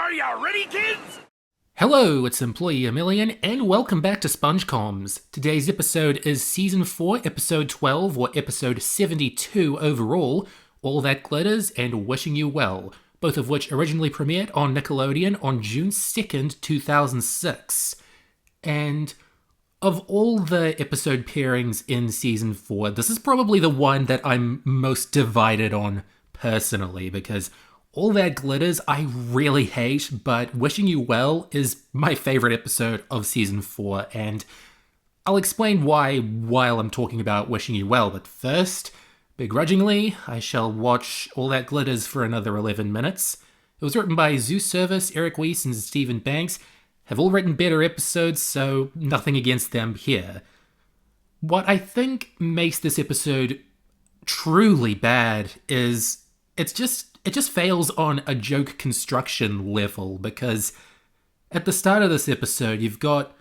Are you ready, kids? Hello, it's Employee Emilian, and welcome back to SpongeComs. Today's episode is Season 4, Episode 12, or Episode 72 overall, All That Glitters and Wishing You Well, both of which originally premiered on Nickelodeon on June 2nd, 2006. And of all the episode pairings in Season 4, this is probably the one that I'm most divided on personally, because All That Glitters I really hate, but Wishing You Well is my favorite episode of Season 4, and I'll explain why while I'm talking about Wishing You Well, but first, begrudgingly, I shall watch All That Glitters for another 11 minutes. It was written by Zoo Service, Eric Weiss, and Stephen Banks, have all written better episodes, so nothing against them here. What I think makes this episode truly bad is it just fails on a joke construction level, because at the start of this episode, you've got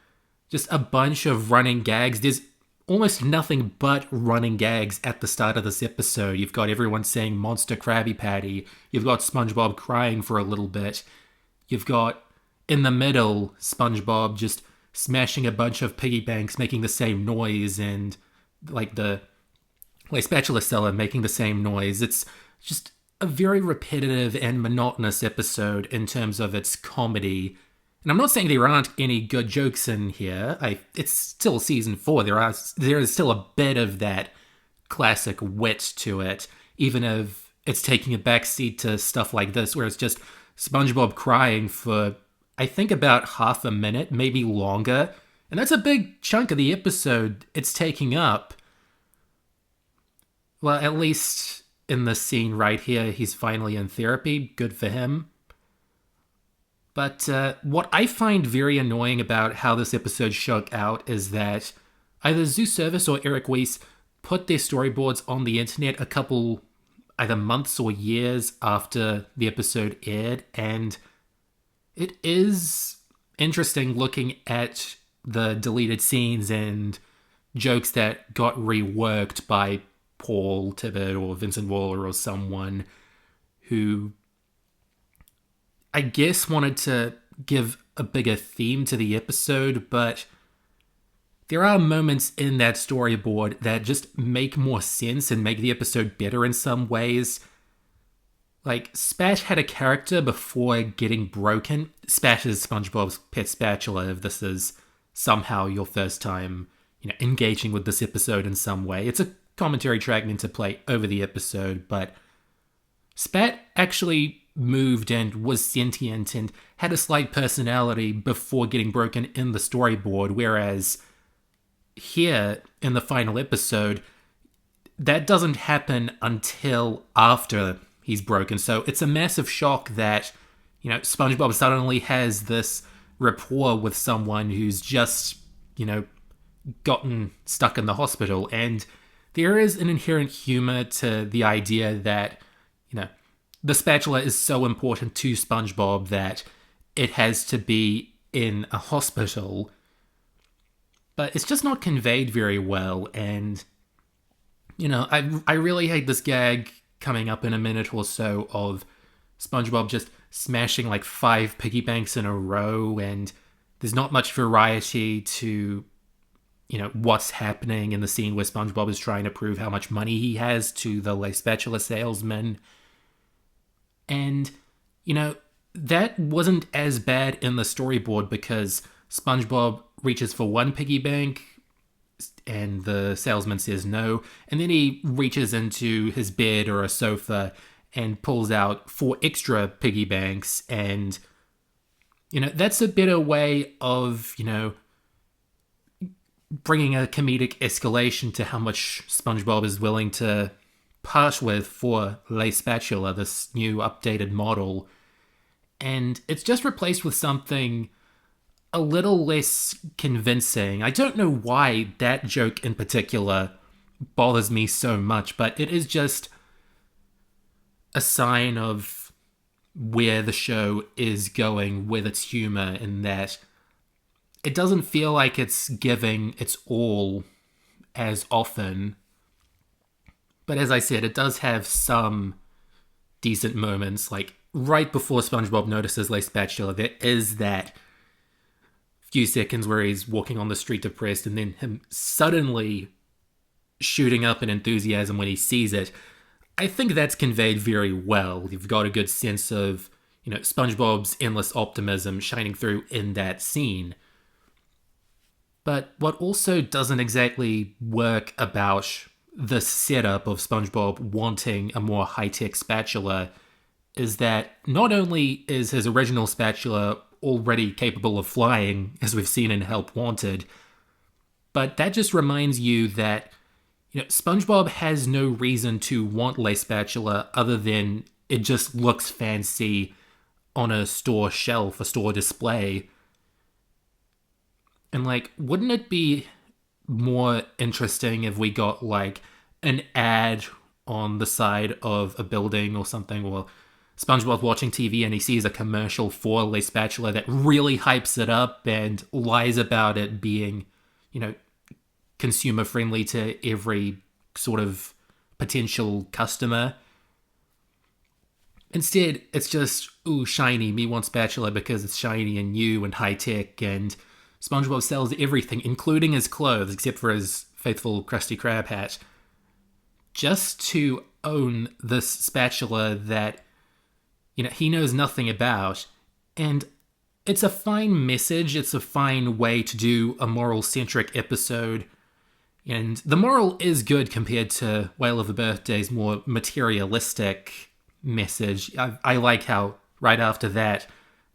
just a bunch of running gags. There's almost nothing but running gags at the start of this episode. You've got everyone saying Monster Krabby Patty. You've got SpongeBob crying for a little bit. You've got, in the middle, SpongeBob just smashing a bunch of piggy banks, making the same noise, and the spatula seller making the same noise. It's just a very repetitive and monotonous episode in terms of its comedy. And I'm not saying there aren't any good jokes in here. It's still Season 4. There is still a bit of that classic wit to it, even if it's taking a backseat to stuff like this, where it's just SpongeBob crying for, I think, about half a minute, maybe longer. And that's a big chunk of the episode it's taking up. Well, at least in the scene right here, he's finally in therapy. Good for him. But what I find very annoying about how this episode shook out is that either Zoo Service or Eric Weiss put their storyboards on the internet a couple either months or years after the episode aired, and it is interesting looking at the deleted scenes and jokes that got reworked by Paul Tibbett or Vincent Waller or someone who, I guess, wanted to give a bigger theme to the episode, but there are moments in that storyboard that just make more sense and make the episode better in some ways. Like, Spat had a character before getting broken. Spat is SpongeBob's pet spatula, if this is somehow your first time, engaging with this episode in some way. It's a commentary track meant to play over the episode, but Spat actually moved and was sentient and had a slight personality before getting broken in the storyboard, whereas here in the final episode, that doesn't happen until after he's broken. So it's a massive shock that, SpongeBob suddenly has this rapport with someone who's just, gotten stuck in the hospital. And there is an inherent humor to the idea that, the spatula is so important to SpongeBob that it has to be in a hospital. But it's just not conveyed very well. And, I really hate this gag coming up in a minute or so of SpongeBob just smashing like 5 piggy banks in a row, and there's not much variety to what's happening in the scene where SpongeBob is trying to prove how much money he has to the Le Spatula salesman. And, that wasn't as bad in the storyboard because SpongeBob reaches for 1 piggy bank and the salesman says no, and then he reaches into his bed or a sofa and pulls out 4 extra piggy banks, and, that's a better way of, bringing a comedic escalation to how much SpongeBob is willing to part with for Le Spatula, this new updated model. And it's just replaced with something a little less convincing. I don't know why that joke in particular bothers me so much, but it is just a sign of where the show is going with its humor, in that it doesn't feel like it's giving its all as often. But as I said, it does have some decent moments, like right before SpongeBob notices Les Spatula, there is that few seconds where he's walking on the street depressed, and then him suddenly shooting up in enthusiasm when he sees it. I think that's conveyed very well. You've got a good sense of, SpongeBob's endless optimism shining through in that scene. But what also doesn't exactly work about the setup of SpongeBob wanting a more high-tech spatula is that not only is his original spatula already capable of flying, as we've seen in Help Wanted, but that just reminds you that SpongeBob has no reason to want Les Spatula other than it just looks fancy on a store shelf, a store display. And wouldn't it be more interesting if we got an ad on the side of a building or something, or SpongeBob watching TV and he sees a commercial for Les Spatula that really hypes it up and lies about it being, consumer friendly to every sort of potential customer. Instead, it's just, ooh, shiny, me want spatula because it's shiny and new and high tech, and SpongeBob sells everything, including his clothes, except for his faithful Krusty Krab hat, just to own this spatula that, he knows nothing about. And it's a fine message, it's a fine way to do a moral-centric episode. And the moral is good compared to Whale of the Birthday's more materialistic message. I like how right after that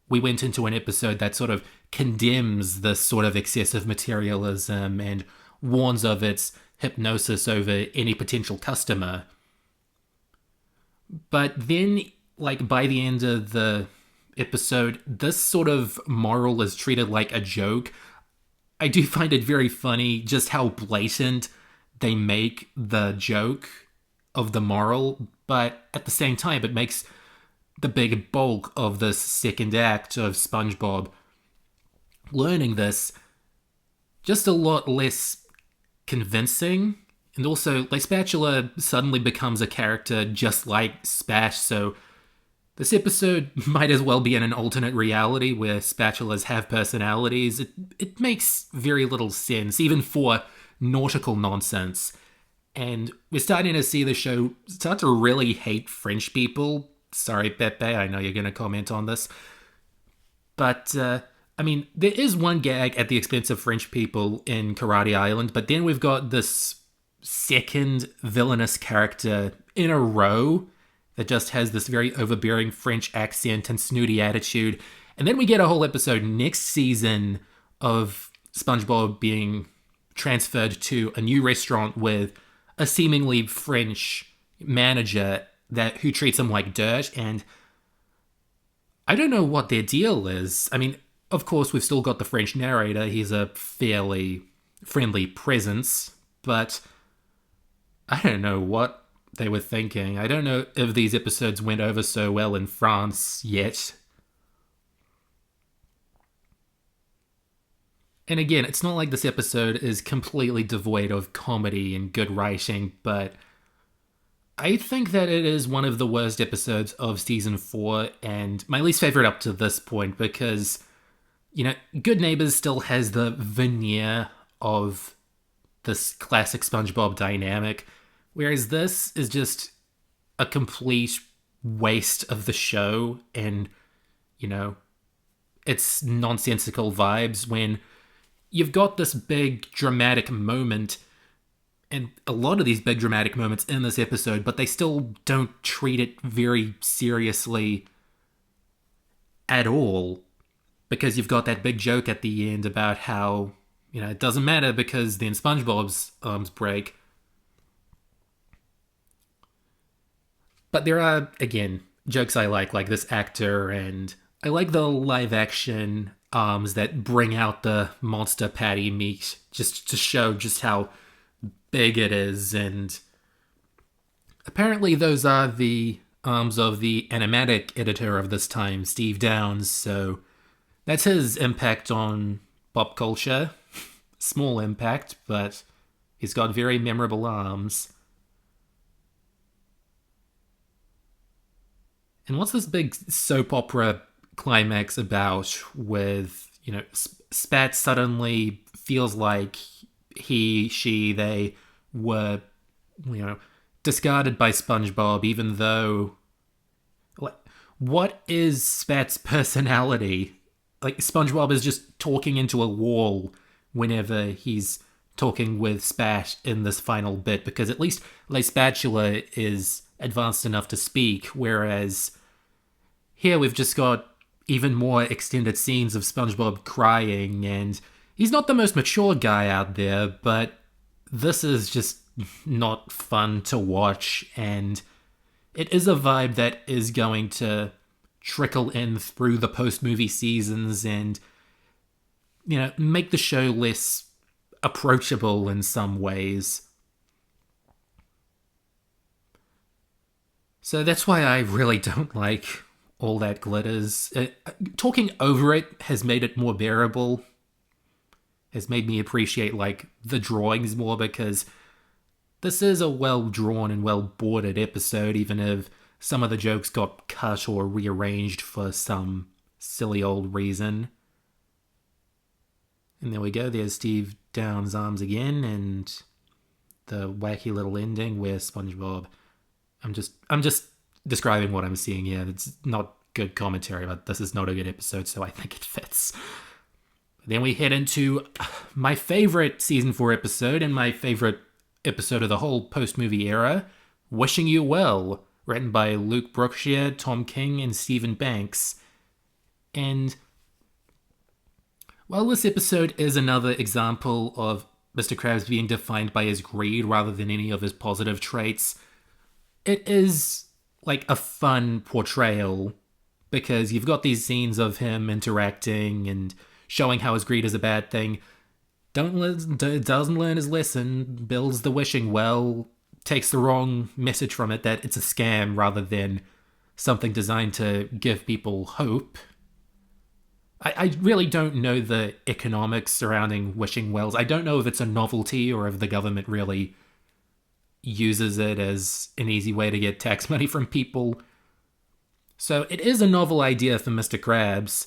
we went into an episode that sort of condemns this sort of excessive materialism and warns of its hypnosis over any potential customer. But then, by the end of the episode, this sort of moral is treated like a joke. I do find it very funny just how blatant they make the joke of the moral, but at the same time, it makes the big bulk of this second act of SpongeBob learning this just a lot less convincing. And also, Les Spatula suddenly becomes a character just like Spat, so this episode might as well be in an alternate reality where spatulas have personalities. It makes very little sense, even for nautical nonsense. And we're starting to see the show start to really hate French people. Sorry, Pepe, I know you're going to comment on this. But, there is one gag at the expense of French people in Karate Island, but then we've got this second villainous character in a row that just has this very overbearing French accent and snooty attitude. And then we get a whole episode next season of SpongeBob being transferred to a new restaurant with a seemingly French manager who treats him like dirt, and I don't know what their deal is. Of course, we've still got the French narrator. He's a fairly friendly presence, but I don't know what they were thinking. I don't know if these episodes went over so well in France yet. And again, it's not like this episode is completely devoid of comedy and good writing, but I think that it is one of the worst episodes of season 4 and my least favorite up to this point because, Good Neighbors still has the veneer of this classic SpongeBob dynamic, whereas this is just a complete waste of the show and, it's nonsensical vibes when you've got this big dramatic moment and a lot of these big dramatic moments in this episode, but they still don't treat it very seriously at all because you've got that big joke at the end about how, it doesn't matter because then SpongeBob's arms break. But there are, again, jokes I like this actor, and I like the live-action arms that bring out the monster patty meat just to show just how big it is, and apparently those are the arms of the animatic editor of this time, Steve Downes, so that's his impact on pop culture. Small impact, but he's got very memorable arms. And what's this big soap opera climax about with, Spat suddenly feels like they were, you know, discarded by SpongeBob, even though. Like, what is Spat's personality? Like, SpongeBob is just talking into a wall whenever he's talking with Spat in this final bit, because at least Le Spatula is advanced enough to speak, whereas here we've just got even more extended scenes of SpongeBob crying, and he's not the most mature guy out there, but this is just not fun to watch, and it is a vibe that is going to trickle in through the post-movie seasons and, make the show less approachable in some ways. So that's why I really don't like All That Glitters. Talking over it has made it more bearable, has made me appreciate, the drawings more, because this is a well-drawn and well-bordered episode, even if some of the jokes got cut or rearranged for some silly old reason. And there we go, there's Steve Downs' arms again, and the wacky little ending where SpongeBob... I'm just describing what I'm seeing here. It's not good commentary, but this is not a good episode, so I think it fits. Then we head into my favorite Season 4 episode, and my favorite episode of the whole post-movie era, Wishing You Well, written by Luke Brookshire, Tom King, and Stephen Banks. And while this episode is another example of Mr. Krabs being defined by his greed rather than any of his positive traits, it is a fun portrayal, because you've got these scenes of him interacting and showing how his greed is a bad thing. Doesn't learn his lesson, builds the wishing well, takes the wrong message from it that it's a scam rather than something designed to give people hope. I really don't know the economics surrounding wishing wells. I don't know if it's a novelty or if the government really uses it as an easy way to get tax money from people. So it is a novel idea for Mr. Krabs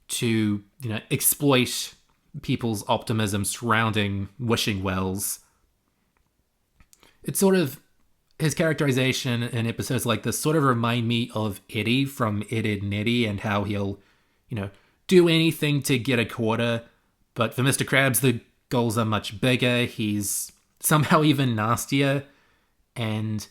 to, exploit people's optimism surrounding wishing wells. It's sort of, his characterization in episodes like this sort of remind me of Eddie from Ed, Edd n Eddy, and how he'll, do anything to get a quarter. But for Mr. Krabs, the goals are much bigger. He's somehow even nastier. And,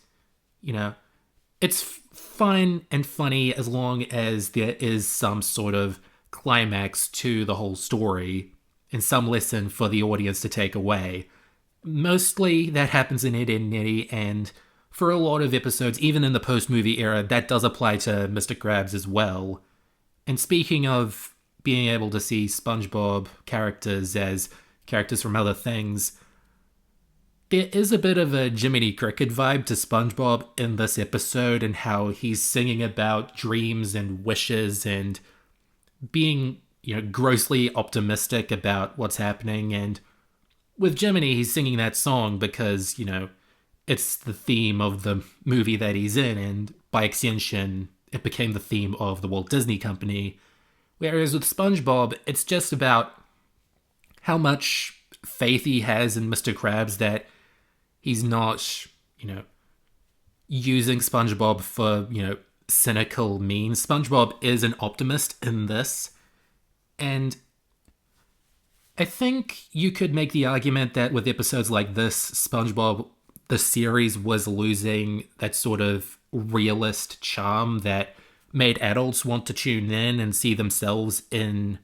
it's fun and funny as long as there is some sort of climax to the whole story and some lesson for the audience to take away. Mostly that happens in Ed, Edd n Eddy, and for a lot of episodes, even in the post-movie era, that does apply to Mr. Krabs as well. And speaking of being able to see SpongeBob characters as characters from other things, there is a bit of a Jiminy Cricket vibe to SpongeBob in this episode, and how he's singing about dreams and wishes and being, grossly optimistic about what's happening. And with Jiminy, he's singing that song because, it's the theme of the movie that he's in, and by extension, it became the theme of the Walt Disney Company. Whereas with SpongeBob, it's just about how much faith he has in Mr. Krabs, that he's not, using SpongeBob for, cynical means. SpongeBob is an optimist in this. And I think you could make the argument that with episodes like this, SpongeBob, the series, was losing that sort of realist charm that made adults want to tune in and see themselves in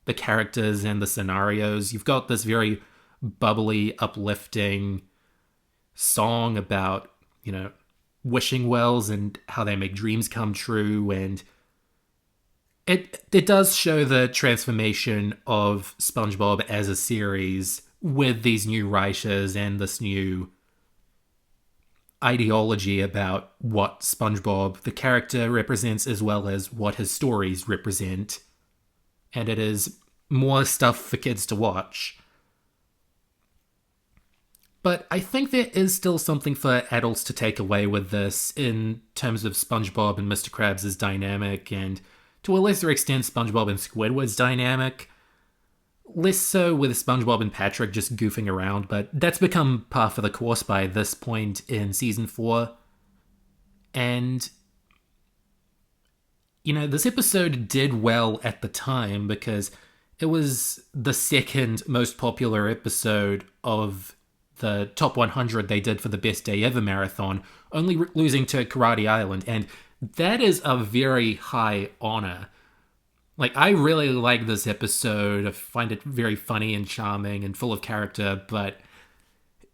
the characters and the scenarios. You've got this very bubbly, uplifting song about, wishing wells and how they make dreams come true, and it does show the transformation of SpongeBob as a series with these new writers and this new ideology about what SpongeBob, the character, represents, as well as what his stories represent. And it is more stuff for kids to watch. But I think there is still something for adults to take away with this in terms of SpongeBob and Mr. Krabs' dynamic, and to a lesser extent, SpongeBob and Squidward's dynamic. Less so with SpongeBob and Patrick just goofing around, but that's become par for the course by this point in season 4. And, this episode did well at the time because it was the second most popular episode of the top 100 they did for the Best Day Ever marathon, only losing to Karate Island. And that is a very high honor. Like, I really like this episode. I find it very funny and charming and full of character, but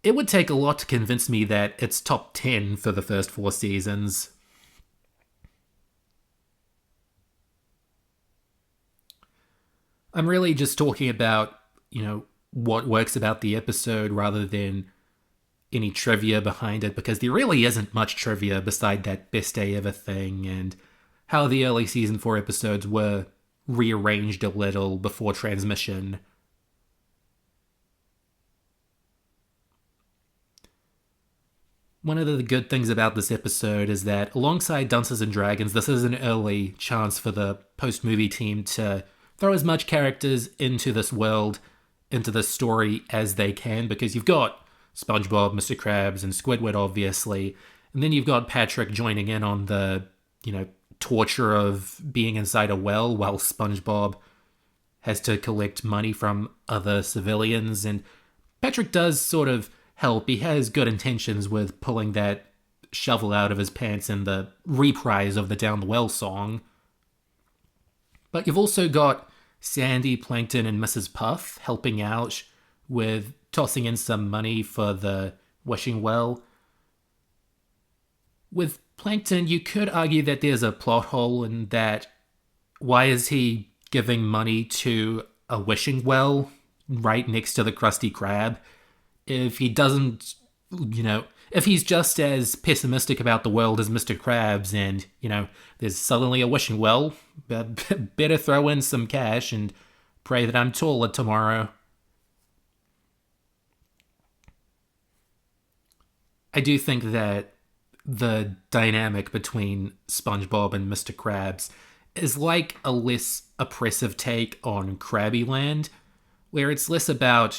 it would take a lot to convince me that it's top 10 for the first 4 seasons. I'm really just talking about, what works about the episode rather than any trivia behind it, because there really isn't much trivia beside that Best Day Ever thing and how the early season 4 episodes were rearranged a little before transmission. One of the good things about this episode is that alongside Dunces and Dragons, this is an early chance for the post-movie team to throw as much characters into this world, into this story as they can, because you've got SpongeBob, Mr. Krabs, and Squidward, obviously, and then you've got Patrick joining in on the, torture of being inside a well while SpongeBob has to collect money from other civilians, and Patrick does sort of help. He has good intentions with pulling that shovel out of his pants in the reprise of the Down the Well song. But you've also got Sandy, Plankton, and Mrs. Puff helping out with tossing in some money for the wishing well. With Plankton, you could argue that there's a plot hole in that why is he giving money to a wishing well right next to the Krusty Krab if he doesn't, if he's just as pessimistic about the world as Mr. Krabs and, there's suddenly a wishing well, better throw in some cash and pray that I'm taller tomorrow. I do think that the dynamic between SpongeBob and Mr. Krabs is like a less oppressive take on Krabby Land, where it's less about,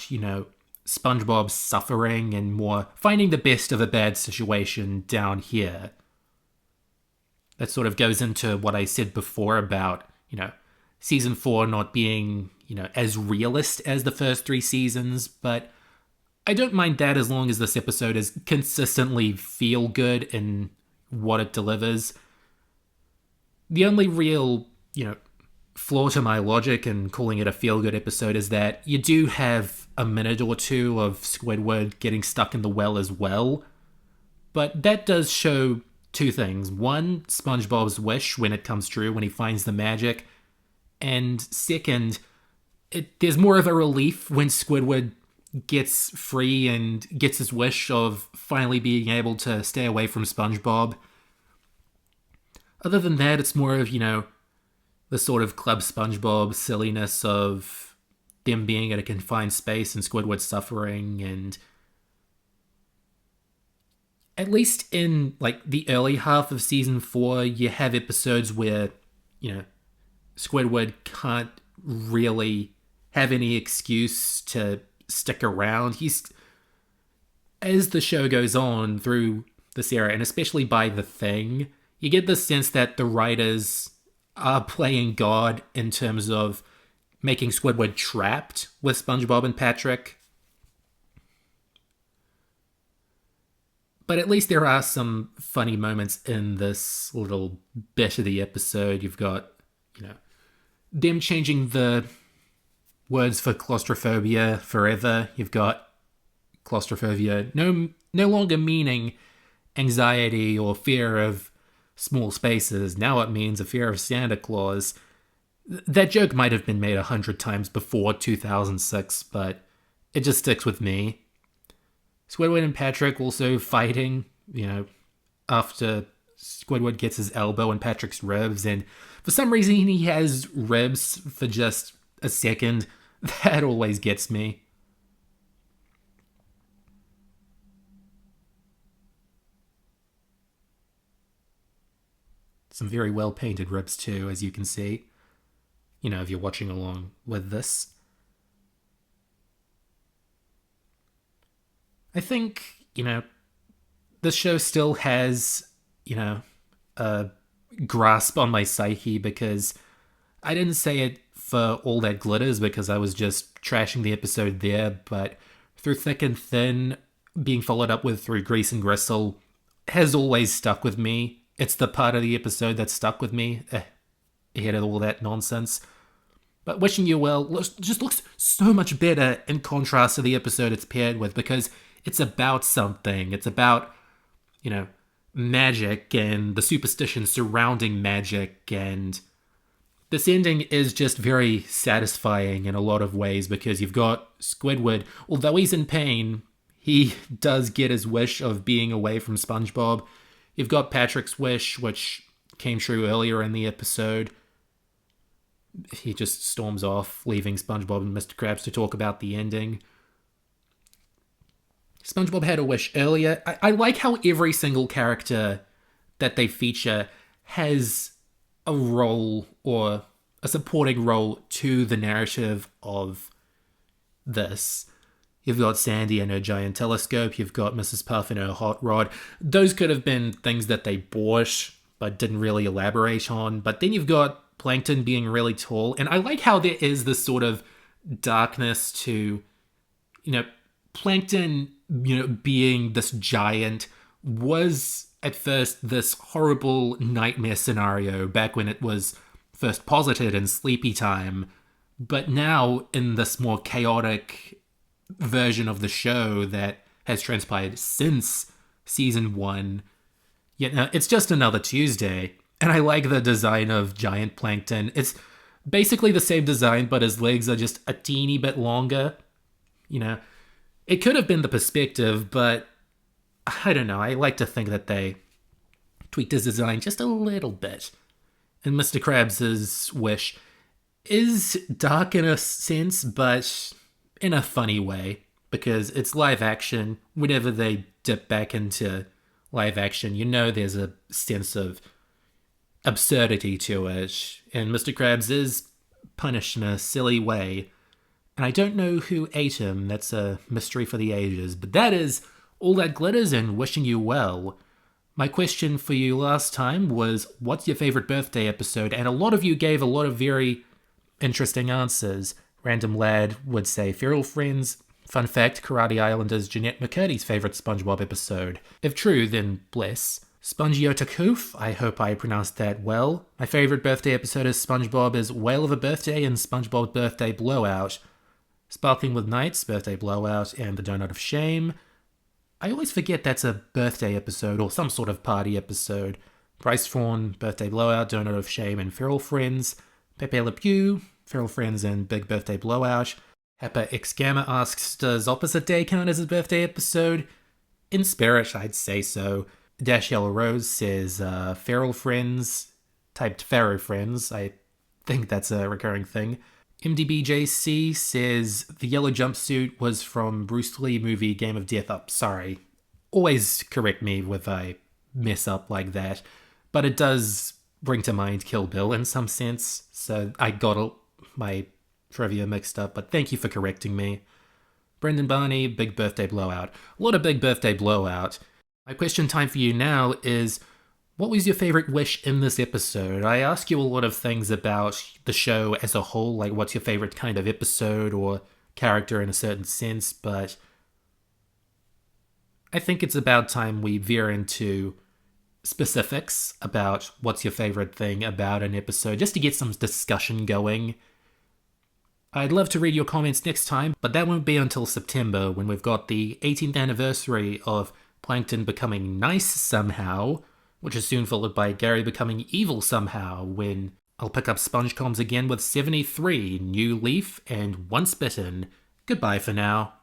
SpongeBob suffering and more finding the best of a bad situation down here. That sort of goes into what I said before about, season 4 not being, as realist as the first 3 seasons, but I don't mind that as long as this episode is consistently feel good in what it delivers. The only real, flaw to my logic in calling it a feel-good episode is that you do have a minute or two of Squidward getting stuck in the well as well. But that does show 2 things. One, SpongeBob's wish when it comes true, when he finds the magic. And second, there's more of a relief when Squidward gets free and gets his wish of finally being able to stay away from SpongeBob. Other than that, it's more of, the sort of Club SpongeBob silliness of them being in a confined space and Squidward suffering, and at least in the early half of season 4, you have episodes where, Squidward can't really have any excuse to stick around. As the show goes on through this era, and especially by The Thing, you get the sense that the writers are playing God in terms of making Squidward trapped with SpongeBob and Patrick. But at least there are some funny moments in this little bit of the episode. You've got, them changing the words for claustrophobia forever. You've got claustrophobia no longer meaning anxiety or fear of small spaces. Now it means a fear of Santa Claus. That joke might have been made 100 times before 2006, but it just sticks with me. Squidward and Patrick also fighting, after Squidward gets his elbow in Patrick's ribs, and for some reason he has ribs for just a second. That always gets me. Some very well painted ribs too, as you can see. If you're watching along with this. I think, this show still has, a grasp on my psyche because I didn't say it for all that glitters because I was just trashing the episode there, but through thick and thin, being followed up with through grease and gristle has always stuck with me. It's the part of the episode that stuck with me ahead of all that nonsense. But Wishing You Well just looks so much better in contrast to the episode it's paired with because it's about something. It's about, magic and the superstition surrounding magic, and this ending is just very satisfying in a lot of ways because you've got Squidward, although he's in pain, he does get his wish of being away from SpongeBob. You've got Patrick's wish, which came true earlier in the episode. He just storms off, leaving SpongeBob and Mr. Krabs to talk about the ending. SpongeBob had a wish earlier. I like how every single character that they feature has a role or a supporting role to the narrative of this. You've got Sandy and her giant telescope. You've got Mrs. Puff and her hot rod. Those could have been things that they bought but didn't really elaborate on. But then you've got Plankton being really tall. And I like how there is this sort of darkness to, Plankton, being this giant was at first this horrible nightmare scenario back when it was first posited in Sleepy Time. But now in this more chaotic version of the show that has transpired since season 1, it's just another Tuesday. And I like the design of giant Plankton. It's basically the same design, but his legs are just a teeny bit longer. It could have been the perspective, but I don't know. I like to think that they tweaked his design just a little bit. And Mr. Krabs' wish is dark in a sense, but in a funny way, because it's live action. Whenever they dip back into live action, there's a sense of absurdity to it. And Mr. Krabs is punished in a silly way. And I don't know who ate him. That's a mystery for the ages. But that is All That Glitters and Wishing You Well. My question for you last time was, what's your favorite birthday episode? And a lot of you gave a lot of very interesting answers. Random Lad would say Feral Friends. Fun fact, Karate Island is Jeanette McCurdy's favorite SpongeBob episode. If true, then bless. Spongiotakoof, I hope I pronounced that well. My favorite birthday episode of SpongeBob is Whale of a Birthday and SpongeBob's Birthday Blowout. Sparkling with Nights, Birthday Blowout, and The Donut of Shame. I always forget that's a birthday episode or some sort of party episode. Bryce Fawn, Birthday Blowout, Donut of Shame, and Feral Friends. Pepe Le Pew, Feral Friends, and Big Birthday Blowout. Heppa X Gamma asks, does Opposite Day count as a birthday episode? In spirit, I'd say so. Dash Yellow Rose says Feral Friends, typed Pharaoh Friends. I think that's a recurring thing. MDBJC says the yellow jumpsuit was from Bruce Lee movie Game of Death. Sorry. Always correct me if I mess up like that. But it does bring to mind Kill Bill in some sense. So I got my trivia mixed up. But thank you for correcting me. Brendan Barney, Big Birthday Blowout. A lot of Big Birthday Blowout. My question time for you now is, what was your favorite wish in this episode? I ask you a lot of things about the show as a whole, like what's your favorite kind of episode or character in a certain sense, but I think it's about time we veer into specifics about what's your favorite thing about an episode, just to get some discussion going. I'd love to read your comments next time, but that won't be until September when we've got the 18th anniversary of Plankton becoming nice somehow, which is soon followed by Gary becoming evil somehow, when I'll pick up SpongeComs again with 73, New Leaf, and Once Bitten. Goodbye for now.